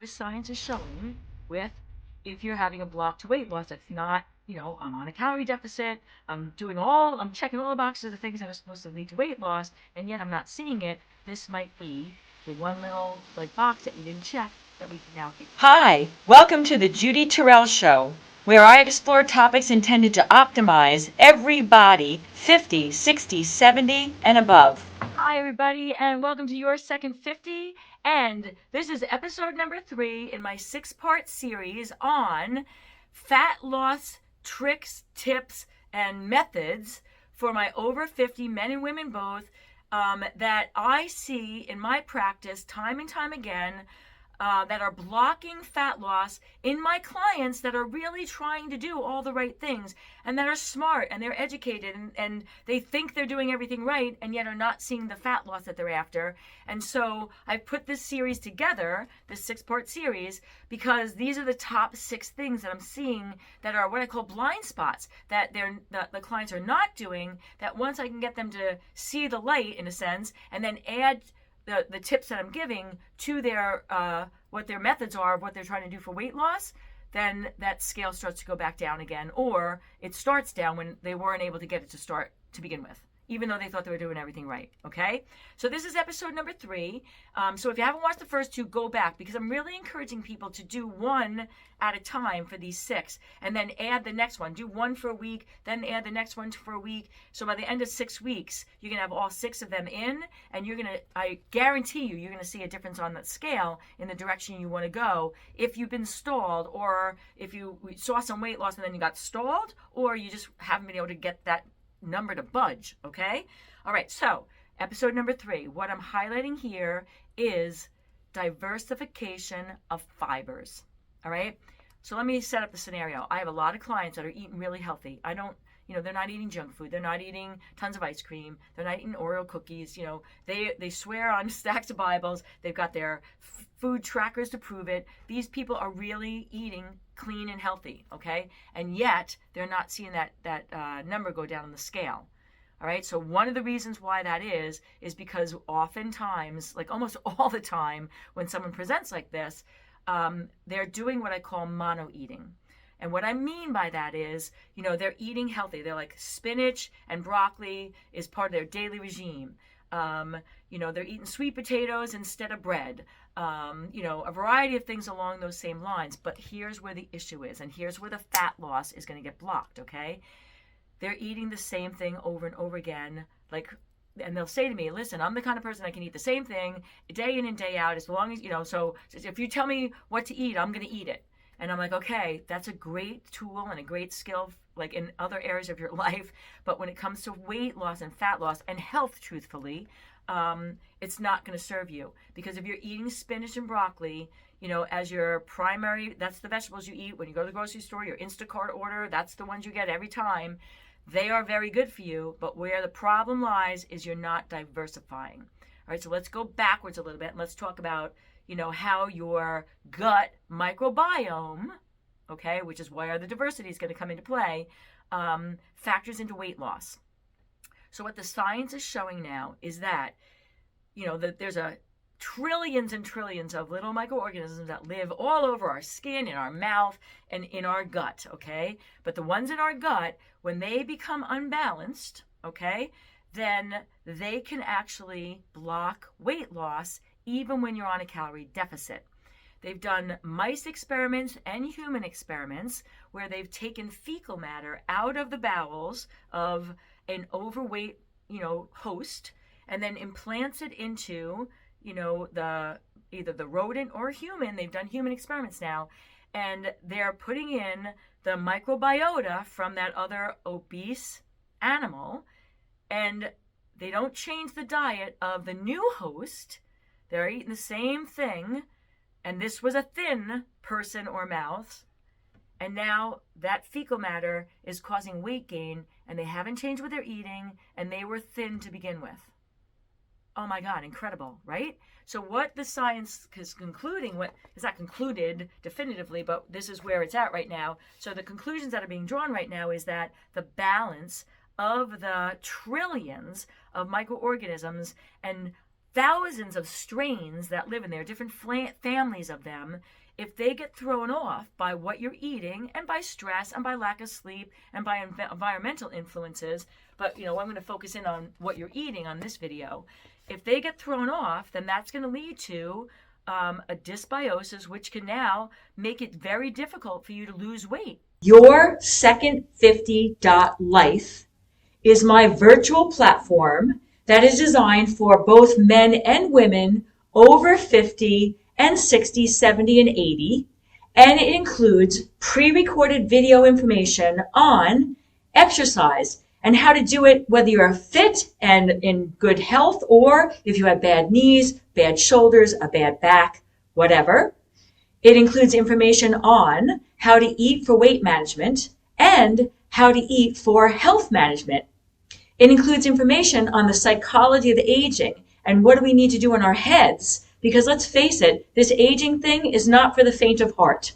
The science is showing with if you're having a block to weight loss that's not, I'm on a calorie deficit, I'm checking all the boxes of the things that are supposed to lead to weight loss, and yet I'm not seeing it. This might be the one little like box that you didn't check that we can now get. Hi, welcome to the Judy Terrell Show, where I explore topics intended to optimize every body 50, 60, 70, and above. Hi, everybody, and welcome to your second 50. And this is episode number 3 in my 6-part series on fat loss tricks, tips, and methods for my over 50 men and women both that I see in my practice time and time again. That are blocking fat loss in my clients that are really trying to do all the right things and that are smart and they're educated and they think they're doing everything right and yet are not seeing the fat loss that they're after. And so I've put this series together, this 6-part series, because these are the top 6 things that I'm seeing that are what I call blind spots that the clients are not doing, that once I can get them to see the light in a sense and then add the tips that I'm giving to their what their methods are of what they're trying to do for weight loss, then that scale starts to go back down again, or it starts down when they weren't able to get it to start to begin with, even though they thought they were doing everything right. Okay, so this is episode number 3. So if you haven't watched the first 2, go back, because I'm really encouraging people to do one at a time for these 6 and then add the next one. Do one for a week, then add the next one for a week. So by the end of 6 weeks, you're gonna have all 6 of them in, and I guarantee you're gonna see a difference on that scale in the direction you want to go if you've been stalled, or if you saw some weight loss and then you got stalled, or you just haven't been able to get that number to budge. Okay, all right, so episode number 3, what I'm highlighting here is diversification of fibers. All right, so let me set up the scenario. I have a lot of clients that are eating really healthy. They're not eating junk food, they're not eating tons of ice cream, they're not eating Oreo cookies. They swear on stacks of Bibles, they've got their food trackers to prove it. These people are really eating clean and healthy, okay? And yet they're not seeing that number go down on the scale. All right, so one of the reasons why that is because oftentimes, like almost all the time, when someone presents like this, they're doing what I call mono eating. And what I mean by that is, they're eating healthy. They're like spinach and broccoli is part of their daily regime. They're eating sweet potatoes instead of bread. A variety of things along those same lines. But here's where the issue is, and here's where the fat loss is going to get blocked, okay? They're eating the same thing over and over again, and they'll say to me, listen, I'm the kind of person I can eat the same thing day in and day out, as long as, so if you tell me what to eat, I'm going to eat it. And I'm like, okay, that's a great tool and a great skill, like in other areas of your life. But when it comes to weight loss and fat loss and health, truthfully, it's not going to serve you. Because if you're eating spinach and broccoli, as your primary, that's the vegetables you eat when you go to the grocery store, your Instacart order, that's the ones you get every time. They are very good for you, but where the problem lies is you're not diversifying. All right, so let's go backwards a little bit and let's talk about, how your gut microbiome, okay, which is where the diversity is going to come into play, factors into weight loss. So what the science is showing now is that, that there's trillions and trillions of little microorganisms that live all over our skin, in our mouth, and in our gut, okay? But the ones in our gut, when they become unbalanced, okay, then they can actually block weight loss even when you're on a calorie deficit. They've done mice experiments and human experiments where they've taken fecal matter out of the bowels of an overweight, host, and then implants it into either the rodent or human. They've done human experiments now, and they're putting in the microbiota from that other obese animal, and they don't change the diet of the new host. They're eating the same thing, and this was a thin person or mouse, and now that fecal matter is causing weight gain, and they haven't changed what they're eating, and they were thin to begin with. Oh my God, incredible, right? So what the science is concluding, what is not concluded definitively, but this is where it's at right now. So the conclusions that are being drawn right now is that the balance of the trillions of microorganisms and thousands of strains that live in there, different families of them. If they get thrown off by what you're eating and by stress and by lack of sleep and by environmental influences, but I'm going to focus in on what you're eating on this video. If they get thrown off, then that's going to lead to a dysbiosis, which can now make it very difficult for you to lose weight. Your Second 50.life is my virtual platform that is designed for both men and women over 50 and 60, 70, and 80. And it includes pre-recorded video information on exercise and how to do it, whether you're fit and in good health, or if you have bad knees, bad shoulders, a bad back, whatever. It includes information on how to eat for weight management and how to eat for health management. It includes information on the psychology of the aging and what do we need to do in our heads, because let's face it, this aging thing is not for the faint of heart.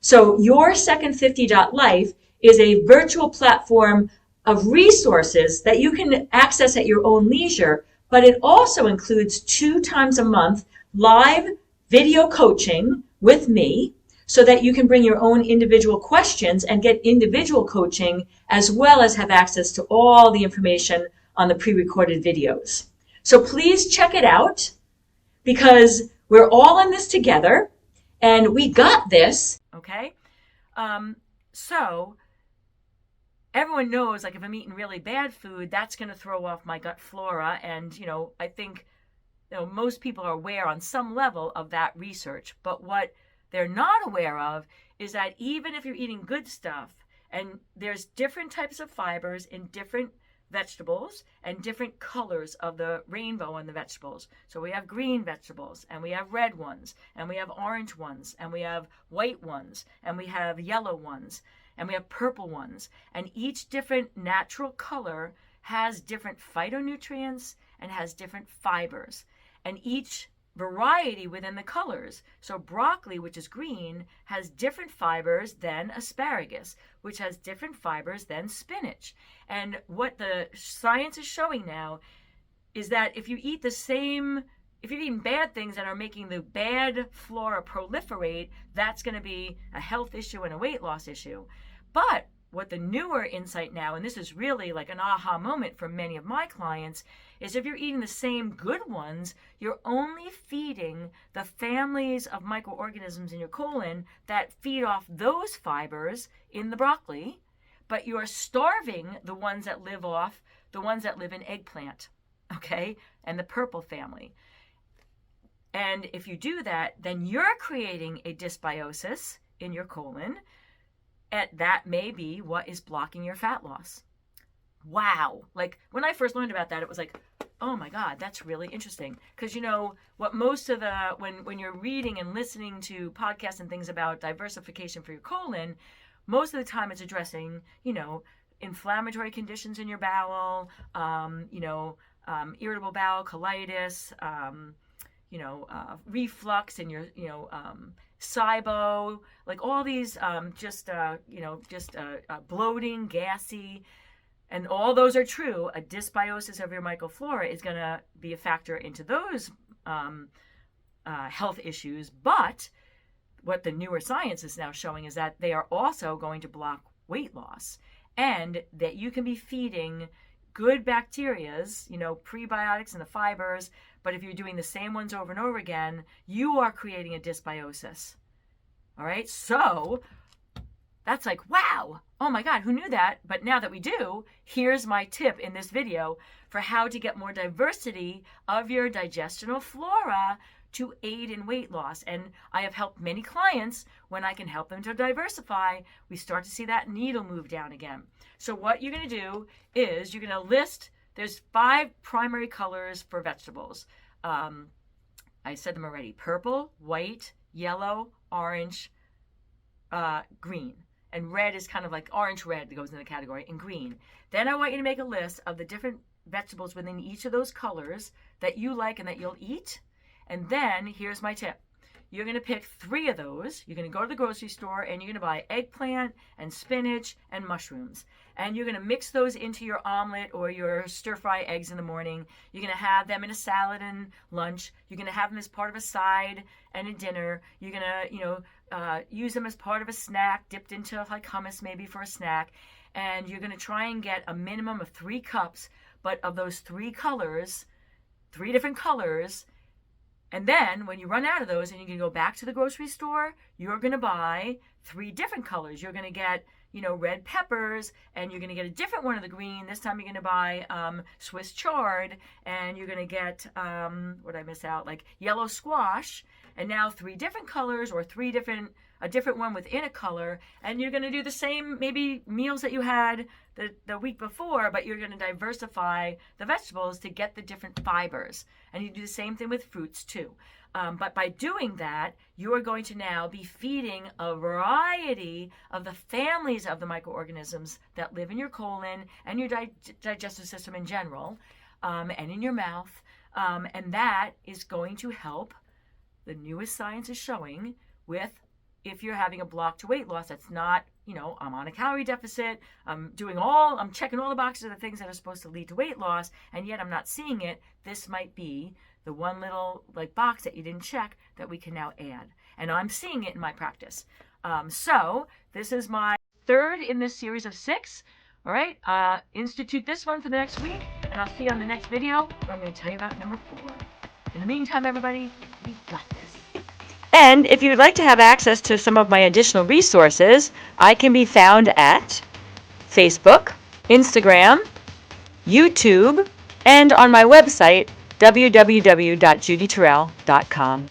So your Second 50.life is a virtual platform of resources that you can access at your own leisure, but it also includes 2 times a month live video coaching with me so that you can bring your own individual questions and get individual coaching, as well as have access to all the information on the pre-recorded videos. So please check it out, because we're all in this together and we got this. Okay. So everyone knows, like, if I'm eating really bad food, that's going to throw off my gut flora. And, I think, most people are aware on some level of that research. But what they're not aware of is that even if you're eating good stuff, and there's different types of fibers in different vegetables and different colors of the rainbow in the vegetables. So we have green vegetables, and we have red ones, and we have orange ones, and we have white ones, and we have yellow ones, and we have purple ones. And each different natural color has different phytonutrients and has different fibers. And each variety within the colors. So broccoli, which is green, has different fibers than asparagus, which has different fibers than spinach. And what the science is showing now is that if you eat if you're eating bad things that are making the bad flora proliferate, that's going to be a health issue and a weight loss issue. But what the newer insight now, and this is really like an aha moment for many of my clients, is if you're eating the same good ones, you're only feeding the families of microorganisms in your colon that feed off those fibers in the broccoli, but you're starving the ones that live in eggplant, okay, and the purple family. And if you do that, then you're creating a dysbiosis in your colon, and that may be what is blocking your fat loss. Wow. Like, when I first learned about that, it was like, oh my God, that's really interesting. Because what most of when you're reading and listening to podcasts and things about diversification for your colon, most of the time it's addressing, inflammatory conditions in your bowel, irritable bowel, colitis, reflux in your, SIBO, like all these, bloating, gassy, and all those are true. A dysbiosis of your microflora is going to be a factor into those health issues. But what the newer science is now showing is that they are also going to block weight loss, and that you can be feeding good bacterias, prebiotics and the fibers, but if you're doing the same ones over and over again, you are creating a dysbiosis. All right, so that's like, wow, oh my God, who knew that? But now that we do, here's my tip in this video for how to get more diversity of your digestional flora to aid in weight loss. And I have helped many clients when I can help them to diversify, we start to see that needle move down again. So what you're going to do is you're going to list, there's 5 primary colors for vegetables. I said them already: purple, white, yellow, orange, green. And red is kind of like orange-red that goes in the category, and green. Then I want you to make a list of the different vegetables within each of those colors that you like and that you'll eat. And then here's my tip. you're going to pick 3 of those. You're going to go to the grocery store and you're going to buy eggplant and spinach and mushrooms. And you're going to mix those into your omelet or your stir-fry eggs in the morning. You're going to have them in a salad and lunch. You're going to have them as part of a side and a dinner. You're going to, use them as part of a snack, dipped into like hummus maybe for a snack. And you're going to try and get a minimum of 3 cups, but of those 3 colors, 3 different colors. And then when you run out of those and you're going to go back to the grocery store, you're going to buy 3 different colors. You're going to get, red peppers, and you're going to get a different one of the green. This time you're going to buy Swiss chard, and you're going to get, what did I miss out? Like yellow squash. And now 3 different colors, or a different one within a color. And you're going to do the same maybe meals that you had the week before, but you're going to diversify the vegetables to get the different fibers. And you do the same thing with fruits too. But by doing that, you are going to now be feeding a variety of the families of the microorganisms that live in your colon and your digestive system in general, and in your mouth. And that is going to help, the newest science is showing, with if you're having a block to weight loss that's not, I'm on a calorie deficit, I'm checking all the boxes of the things that are supposed to lead to weight loss, and yet I'm not seeing it. This might be the one little box that you didn't check that we can now add. And I'm seeing it in my practice. So this is my 3rd in this series of 6. All right, institute this one for the next week, and I'll see you on the next video where I'm going to tell you about number 4. In the meantime, everybody, we got this. And if you'd like to have access to some of my additional resources, I can be found at Facebook, Instagram, YouTube, and on my website, www.judyterrell.com.